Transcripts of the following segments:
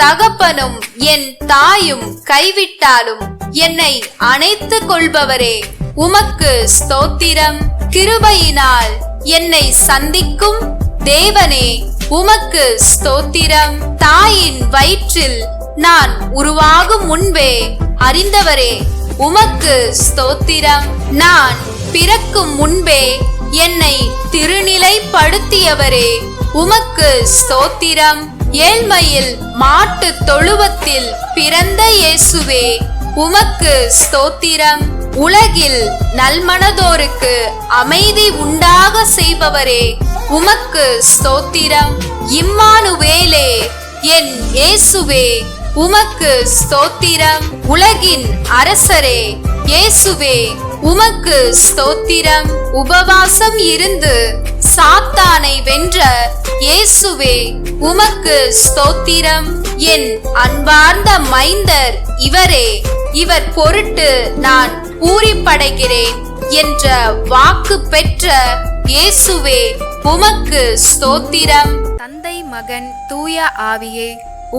தகப்பனும் என் தாயும் கைவிட்டாலும் என்னை அணைத்துக் கொள்பவரே, உமக்கு ஸ்தோத்திரம். கிருபையினால் என்னை சந்திக்கும் தேவனே, உமக்கு ஸ்தோத்திரம். தாயின் வயிற்றில் நான் உருவாகும் முன்பே அறிந்தவரே, உமக்கு ஸ்தோத்திரம். நான் பிறக்கும் முன்பே என்னை திருநிலைப்படுத்தியவரே, உமக்கு ஸ்தோத்திரம். ஏழ்மையில் மாட்டு தொழுவத்தில் பிறந்த இயேசுவே, உமக்கு ஸ்தோத்திரம். உலகில் நல்மனதோருக்கு அமைதி உண்டாக செய்பவரே, உமக்கு ஸ்தோத்திரம். இம்மானுவேலே, என் இயேசுவே, உமக்கு ஸ்தோத்திரம். உலகின் அரசரே, இயேசுவே, உமக்கு ஸ்தோத்திரம். உபவாசம் இருந்து சாத்தானை வென்ற இயேசுவே, உமக்கு ஸ்தோத்திரம். என் அன்பார்ந்த மைந்தர் இவரே, இவர் பொருட்டு நான் பூரிப்படைகிறேன் என்ற வாக்கு பெற்ற இயேசுவே, உமக்கு ஸ்தோத்திரம். தந்தை, மகன், தூய ஆவியே,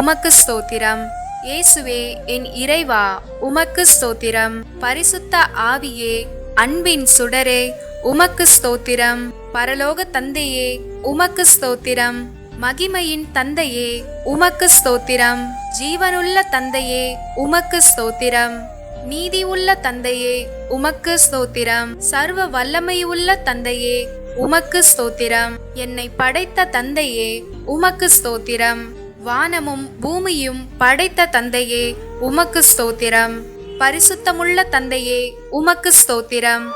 உமக்கு ஸ்தோத்திரம். இயேசுவே, என் இறைவா, உமக்கு ஸ்தோத்திரம். பரிசுத்த ஆவியே, அன்பின் சுடரே, உமக்கு ஸ்தோத்திரம். பரலோக தந்தையே, உமக்கு ஸ்தோத்திரம். மகிமையின் தந்தையே, உமக்கு ஸ்தோத்திரம். ஜீவனுள்ள தந்தையே, உமக்கு ஸ்தோத்திரம். நீதி உள்ள தந்தையே, உமக்கு ஸ்தோத்திரம். சர்வ வல்லமையுள்ள தந்தையே, உமக்கு ஸ்தோத்திரம். என்னை படைத்த தந்தையே, உமக்கு ஸ்தோத்திரம். வானமும் பூமியும் படைத்த தந்தையே, உமக்கு ஸ்தோத்திரம். பரிசுத்தமுள்ள தந்தையே, உமக்கு ஸ்தோத்திரம்.